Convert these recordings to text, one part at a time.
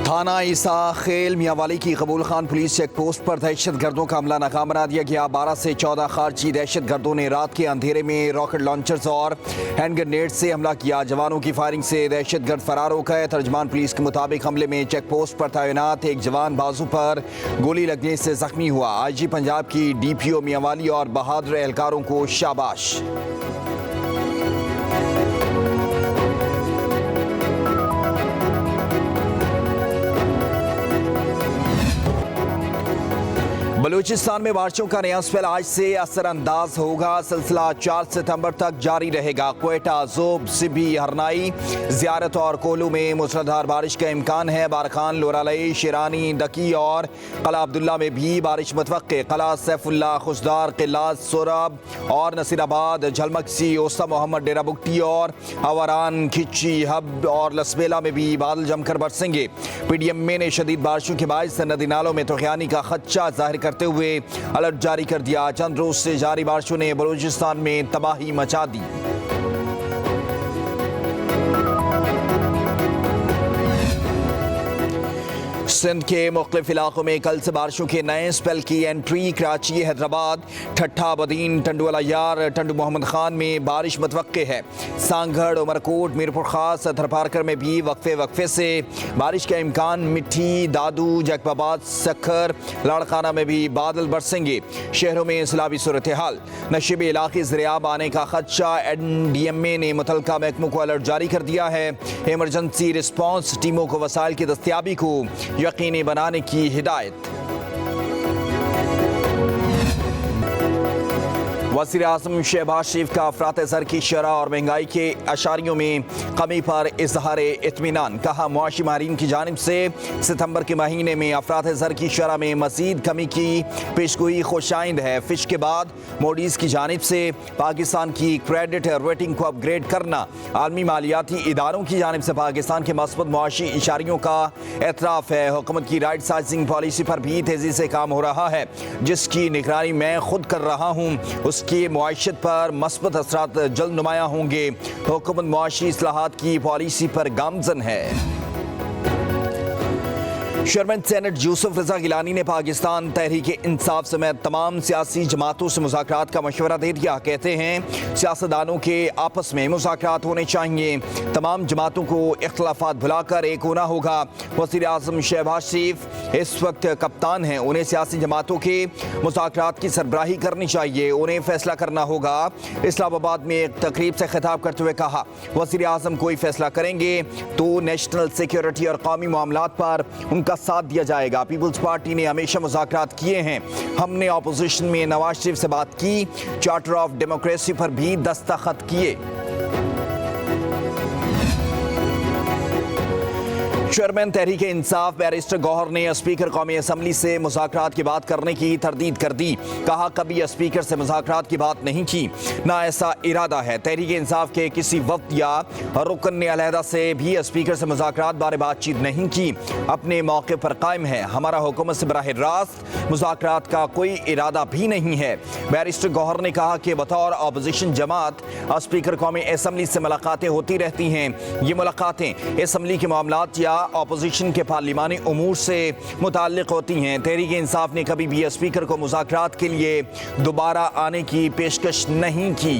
थाना ईसा खेल मियांवाली की कबूल खान पुलिस चेक पोस्ट पर दहशत गर्दों का हमला नाकाम बना दिया गया। 12 से 14 खारजी दहशत गर्दों ने रात के अंधेरे में रॉकेट लॉन्चर्स और हैंड ग्रेनेड से हमला किया। जवानों की फायरिंग से दहशत गर्द फरार हो गए। तर्जमान पुलिस के मुताबिक हमले में चेक पोस्ट पर तैनात एक जवान बाजू पर गोली लगने से जख्मी हुआ। IG पंजाब की DPO मियांवाली और बहादुर एहलकारों को शाबाश। बलूचिस्तान में बारिशों का नया स्पेल आज से असरअंदाज होगा। सिलसिला 4 सितंबर तक जारी रहेगा। क्वेटा, जोब, सिबी, हरनाई, ज़ियारत और कोलू में मूसलाधार बारिश का इम्कान है। बारखान, लोरालई, शिरानी, दकी और कला अब्दुल्ला में भी बारिश मुतवक्के। कला, सैफुल्ला, खुशदार, किलास, सोरब और नसीराबाद, झलमक्सी, ओस्ता मोहम्मद, डेरा बुगटी और अवारान, खिच्ची, हब और लसबेला में भी बादल जमकर बरसेंगे। PDMA ने शदीद बारिशों के बाद नदी नालों में तुग़यानी का खदशा जाहिर करते हुए अलर्ट जारी कर दिया। चंद रोज से जारी बारिशों ने बलूचिस्तान में तबाही मचा दी। सिंध के मुख्तलिफ इलाकों में कल से बारिशों के नए स्पेल की एंट्री। कराची, हैदराबाद, ठट्ठा, बदीन, टंडुवाला यार, टंडू मोहम्मद खान में बारिश मुतवक्के है। सांगड़, उमरकोट, मीरपुर खास, थरपारकर में भी वक्फे से बारिश का इम्कान। मिट्टी, दादू, जैकबाबाद, सखर, लाड़काना में भी बादल बरसेंगे। शहरों में सैलाबी सूरत हाल। नशीबे इलाके ज़रियाब आने का खदशा। NDMA ने मुतलका महकमों को अलर्ट जारी कर दिया है। इमरजेंसी रिस्पॉन्स टीमों को वसाइल की दस्तियाबी को यकीनी बनाने की हिदायत। वज़ीर आज़म शहबाज शरीफ का अफरात ज़र की शरह और महंगाई के अशारियों में कमी पर इज़हार इत्मीनान। कहा, मुआशी माहिरीन की जानिब से सितंबर के महीने में अफरात ज़र की शरह में मज़ीद कमी की पेशगोई खुशाइंद है। फिश के बाद मोडीज़ की जानिब से पाकिस्तान की क्रेडिट रेटिंग को अपग्रेड करना। आलमी मालियाती इदारों की जानिब से पाकिस्तान के मस्बत मुआशी इशारियों का एतराफ़ है। हुकूमत की राइट साइजिंग पॉलिसी पर भी तेज़ी से काम हो रहा है, जिसकी निगरानी मैं खुद कर रहा हूँ। उसकी मुआशत पर मस्बत असरात जल्द नुमायां होंगे। हुकूमत मुआशी इस्लाहात की पॉलिसी पर गामजन है। चेयरमैन सेनेट यूसुफ रजा गिलानी ने पाकिस्तान तहरीक इंसाफ समेत तमाम सियासी जमातों से मुज़ाकरात का मशवरा दे दिया। कहते हैं सियासतदानों के आपस में मुज़ाकरात होने चाहिए। तमाम जमातों को इख्तलाफात भुलाकर एक होना होगा। वज़ीर आज़म शहबाज शरीफ इस वक्त कप्तान हैं। उन्हें सियासी जमातों के मुज़ाकरात की सरबराही करनी चाहिए। उन्हें फैसला करना होगा। इस्लामाबाद में एक तकरीब से खिताब करते हुए कहा, वज़ीर आज़म कोई फैसला करेंगे तो नेशनल सिक्योरिटी और कौमी मामलात पर उनका साथ दिया जाएगा। पीपल्स पार्टी ने हमेशा मुज़ाकरात किए हैं। हमने अपोजिशन में नवाज शरीफ से बात की। चार्टर ऑफ डेमोक्रेसी पर भी दस्तखत किए। चेयरमैन तहरीक इंसाफ बैरिस्टर गौहर ने स्पीकर कौमी असम्बली से मुज़ाकरात की बात करने की तरदीद कर दी। कहा, कभी स्पीकर से मुज़ाकरात की बात नहीं की, ना ऐसा इरादा है। तहरीक इंसाफ के किसी वक्त या रुकन ने अलहदा से भी स्पीकर से मुज़ाकरात बारे बातचीत नहीं की। अपने मौके पर कायम है। हमारा हुकूमत से बराह रास्त मुज़ाकरात का कोई इरादा भी नहीं है। बैरिस्टर गौहर ने कहा कि बतौर अपोजिशन जमात स्पीकर कौमी असम्बली से मुलाकातें होती रहती हैं। ये मुलाकातें असम्बली के मामलात या ऑपोजिशन के पार्लिमानी उमूर से मुताल्लिक होती हैं। तहरीक इंसाफ ने कभी भी स्पीकर को मुज़ाकरात के लिए दोबारा आने की पेशकश नहीं की।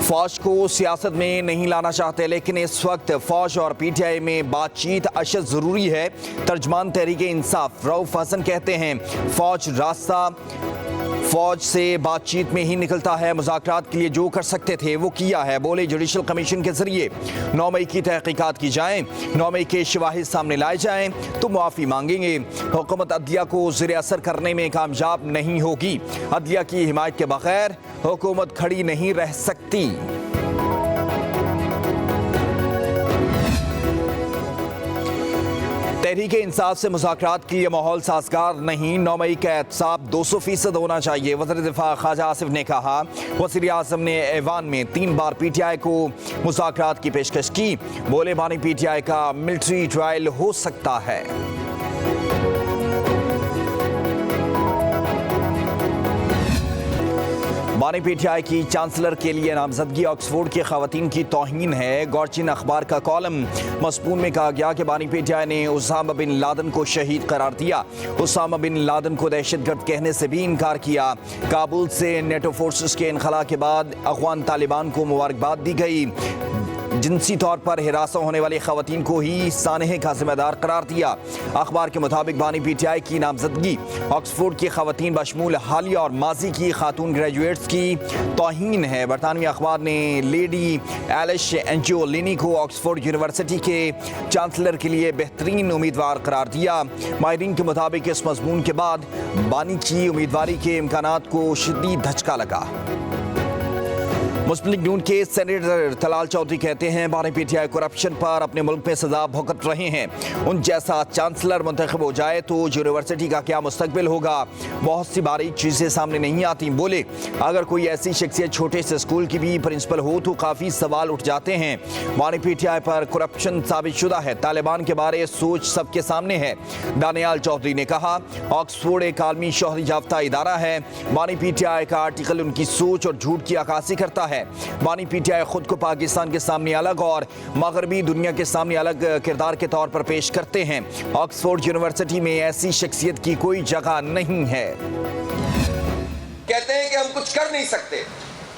फौज को सियासत में नहीं लाना चाहते, लेकिन इस वक्त फौज और PTI में बातचीत अशद ज़रूरी है। तर्जमान तहरीक इंसाफ रऊफ हसन कहते हैं, फौज से बातचीत में ही निकलता है। मुज़ाकरात के लिए जो कर सकते थे वो किया है। बोले, जुडिशल कमीशन के जरिए 9 मई की तहकीकात की जाएं, 9 मई के शवाहिद सामने लाए जाएं तो मुआफ़ी मांगेंगे। हुकूमत अदलिया को ज़ेर असर करने में कामयाब नहीं होगी। अदलिया की हिमायत के बगैर हुकूमत खड़ी नहीं रह सकती। तहरीक इंसाफ से मुज़ाकरात के लिए माहौल साजगार नहीं। 9 मई का एहतसाब 200% होना चाहिए। वज़ीर दिफा ख्वाजा आसिफ ने कहा, वज़ीर आज़म ने ऐवान में 3 बार PTI को मुज़ाकरात की पेशकश की। बोले, बानी PTI का मिलिट्री ट्रायल हो सकता है। बानी पीटीआई की चांसलर के लिए नामजदगी ऑक्सफोर्ड की खवातीन की तौहीन है। गॉर्जियन अखबार का कॉलम मज़मून में कहा गया कि बानी पीटीआई ने उसामा बिन लादेन को शहीद करार दिया। उसामा बिन लादेन को दहशतगर्द कहने से भी इनकार किया। काबुल से नेटो फोर्सेस के इनखला के बाद अफगान तालिबान को मुबारकबाद दी गई। जिनसी तौर पर हिरासत होने वाली खवातीन को ही सानहे का जिम्मेदार करार दिया। अखबार के मुताबिक बानी पीटीआई की नामजदगी ऑक्सफोर्ड की खवातीन बशमूल हालिया और माजी की खातून ग्रेजुएट्स की तौहीन है। बरतानवी अखबार ने लेडी एलिश एंजियोलिनी को ऑक्सफोर्ड यूनिवर्सिटी के चांसलर के लिए बेहतरीन उम्मीदवार करार दिया। माहिरीन के मुताबिक इस मजमून के बाद बानी की उम्मीदवारी के इम्कानात को शदीद धचका लगा। मुस्लिम लीग नून के सेनेटर तलाल चौधरी कहते हैं बानी पीटीआई करप्शन पर अपने मुल्क में सजा भुगत रहे हैं। उन जैसा चांसलर मुंतखब हो जाए तो यूनिवर्सिटी का क्या मुस्तकबिल होगा, बहुत सी बारीक चीज़ें सामने नहीं आती। बोले अगर कोई ऐसी शख्सियत छोटे से स्कूल की भी प्रिंसिपल हो तो काफ़ी सवाल उठ जाते हैं। बानी पीटीआई पर करप्शन साबित शुदा है। तालिबान के बारे सोच सबके सामने है। दानियाल चौधरी ने कहा ऑक्सफोर्ड एक आलमी शोहरत याफ्ता इदारा है। बानी पीटीआई का आर्टिकल उनकी सोच और झूठ की अक्कासी करता है। बानी पीटीआई खुद को पाकिस्तान के सामने अलग और मगरबी दुनिया के सामने अलग किरदार के तौर पर पेश करते हैं। ऑक्सफोर्ड यूनिवर्सिटी में ऐसी शख्सियत की कोई जगह नहीं है। कहते हैं कि हम कुछ कर नहीं सकते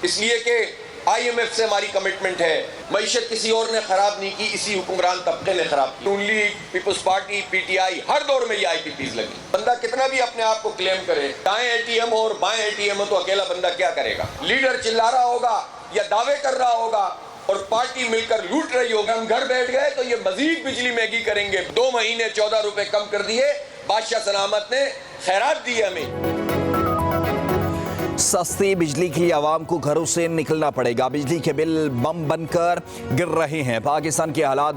इसलिए कि IMF से हमारी कमिटमेंट है। मईशत किसी और ने खराब नहीं की, इसी हुक्मरान तबके ने खराब की। नून लीग, पीपल्स पार्टी, पीटीआई हर दौर में ये IPPs लगी। बंदा कितना भी अपने आप को क्लेम करे, दाएं ATM हो और बाएं ATM हो तो अकेला बंदा क्या करेगा। लीडर चिल्ला रहा होगा या दावे कर रहा होगा और पार्टी मिलकर लूट रही होगी। हम घर बैठ गए तो ये मजीद बिजली महंगी करेंगे। 2 महीने 14 रुपए कम कर दिए। बादशाह सलामत ने खैरात दी हमें। सस्ती बिजली के लिए आवाम को घरों से निकलना पड़ेगा। बिजली के बिल बम बनकर गिर रहे हैं। पाकिस्तान के हालात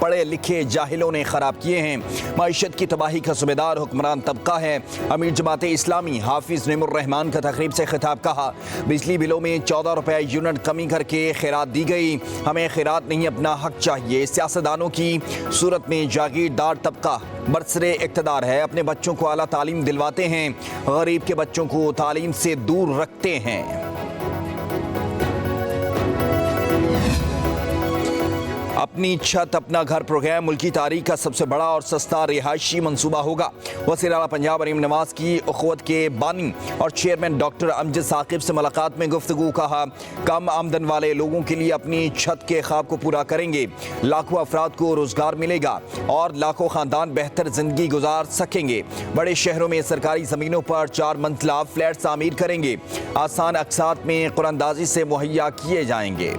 पढ़े लिखे जाहिलों ने ख़राब किए हैं। मईशत की तबाही का ज़िम्मेदार हुक्मरान तबका है। अमीर जमात इस्लामी हाफिज़ नईमुर रहमान का तकरीब से खिताब कहा बिजली बिलों में 14 रुपए यूनिट कमी करके खैरात दी गई। हमें खैरात नहीं अपना हक चाहिए। सियासतदानों की सूरत में जागीरदार तबका बरसरे इक़्तिदार है। अपने बच्चों को आला तालीम दिलवाते हैं, गरीब के बच्चों को तालीम से दूर रखते हैं। अपनी छत अपना घर प्रोग्राम मुल्की तारीख का सबसे बड़ा और सस्ता रिहायशी मंसूबा होगा। वज़ीर आला पंजाब अरीम नवाज की उख़्वत के बानी और चेयरमैन डॉक्टर अमजद साकिब से मुलाकात में गुफ्तगू। कहा कम आमदन वाले लोगों के लिए अपनी छत के ख्वाब को पूरा करेंगे। लाखों अफराद को रोज़गार मिलेगा और लाखों ख़ानदान बेहतर ज़िंदगी गुजार सकेंगे। बड़े शहरों में सरकारी ज़मीनों पर 4 मंजिला फ्लैट तामीर करेंगे। आसान अक़सात में कुरानदाजी से मुहैया किए जाएंगे।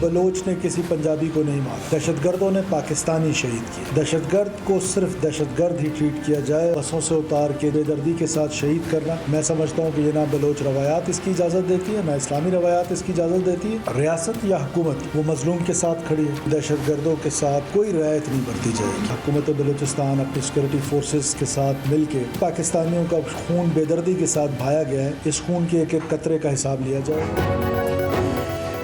बलोच ने किसी पंजाबी को नहीं मारा। दहशतगर्दों ने पाकिस्तानी शहीद किए। दहशतगर्द को सिर्फ दहशतगर्द ही ट्रीट किया जाए। बसों से उतार के बेदर्दी के साथ शहीद करना, मैं समझता हूँ कि ये ना बलोच रवायात इसकी इजाज़त देती है, ना इस्लामी रवायात इसकी इजाज़त देती है। रियासत या हुकूमत वो मजलूम के साथ खड़ी है। दहशतगर्दों के साथ कोई रियायत नहीं बरती जाएगी। हुकूमत बलूचिस्तान अपनी सिक्योरिटी फोर्सेस के साथ मिल के पाकिस्तानियों का खून बेदर्दी के साथ बहाया गया है। इस खून के एक एक कतरे का हिसाब लिया जाए।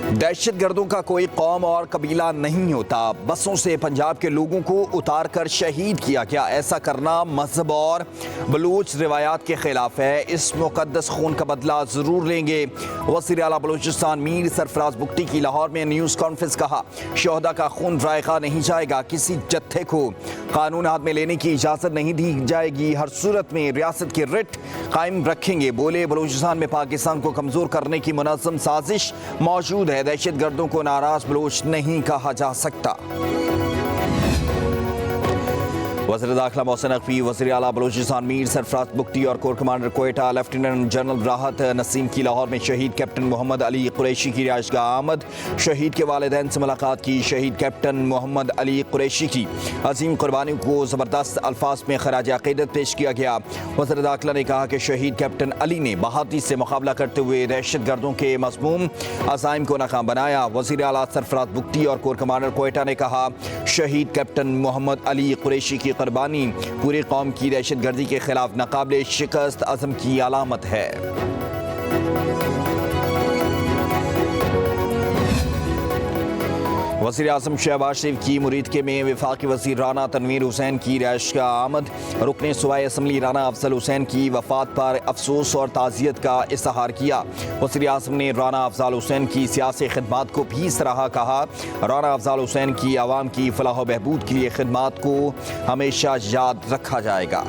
दहशतगर्दों का कोई कौम और कबीला नहीं होता। बसों से पंजाब के लोगों को उतार कर शहीद किया गया। ऐसा करना मजहब और बलूच रिवायात के खिलाफ है। इस मुकद्दस खून का बदला ज़रूर लेंगे। वज़ीर आला बलूचिस्तान मीर सरफराज बुगटी की लाहौर में न्यूज़ कॉन्फ्रेंस। कहा शोहदा का खून जायका नहीं जाएगा। किसी जत्थे को कानून हाथ में लेने की इजाज़त नहीं दी जाएगी। हर सूरत में रियासत की रिट कायम रखेंगे। बोले बलूचिस्तान में पाकिस्तान को कमज़ोर करने की मुनज़्ज़म साजिश मौजूद है। दहशतगर्दों को नाराज बलूच नहीं कहा जा सकता। वज़ीर दाखिला मोहसिन नकवी, वज़ीर आला बलूचिस्तान मीर सरफराज बुगटी और core commander Quetta lieutenant general राहत नसीम की लाहौर में शहीद कैप्टन मोहम्मद अली कुरैशी की रिहाइशगाह आमद। शहीद के वालिदैन से मुलाकात की। शहीद कैप्टन मोहम्मद अली कुरैशी की अजीम कुर्बानियों को ज़बरदस्त अल्फाज में खराज अक़ीदत पेश किया गया। वज़ीर दाखिला ने कहा कि शहीद कैप्टन अली ने बहादुरी से मुकाबला करते हुए दहशतगर्दों के मज़मूम अज़ाइम को नाकाम बनाया। वज़ीर आला सरफराज बुगटी और कोर कमांडर कोयटा ने कहा शहीद कैप्टन मोहम्मद अली कुरैशी की कुर्बानी पूरी कौम की दहशतगर्दी के खिलाफ नाकाबिले शिकस्त अज़म की अलामत है। वज़ीर आज़म शहबाज शरीफ की मुरीदके में वफाकी वज़ीर राना तनवीर हुसैन की रिहाइश का आमद। रुकने सूबाई असम्बली राना अफजल हुसैन की वफ़ात पर अफसोस और ताज़ियत का इज़हार किया। वज़ीर आज़म ने राना अफजल हुसैन की सियासी खिदमात को भी सराहा। कहा, राना अफजल हुसैन की आवाम की फलाह व बहबूद के लिए खिदमात को हमेशा याद रखा जाएगा।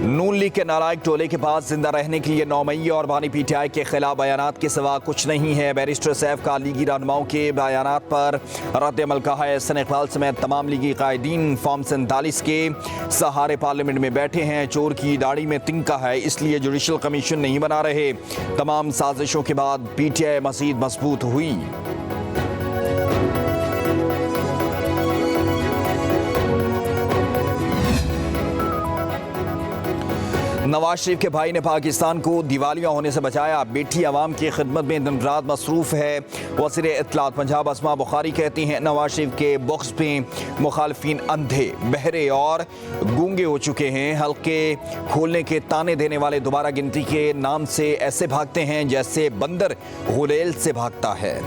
नून लीग के नालायक टोले के पास जिंदा रहने के लिए 9 मई और बानी पीटीआई के खिलाफ बयानात के सिवा कुछ नहीं है। बैरिस्टर सैफ का लीगी रहनुमाओं के बयानात पर रद्द-ए-अमल कहा है। हसन इकबाल समेत तमाम लीगी कायदीन फॉर्म 47 के सहारे पार्लियामेंट में बैठे हैं। चोर की दाढ़ी में तिनका है, इसलिए जुडिशल कमीशन नहीं बना रहे। तमाम साजिशों के बाद पीटीआई मजीद मजबूत हुई। नवाज शरीफ के भाई ने पाकिस्तान को दिवालिया होने से बचाया। बेटी आवाम की खिदमत में दिन रात मसरूफ़ है। वज़ीर इत्तलात पंजाब अस्मा बुखारी कहती हैं, नवाज शरीफ के बॉक्स में मुखालफिन अंधे, बहरे और गूंगे हो चुके हैं। हल्के खोलने के ताने देने वाले दोबारा गिनती के नाम से ऐसे भागते हैं जैसे बंदर गुलेल से भागता है।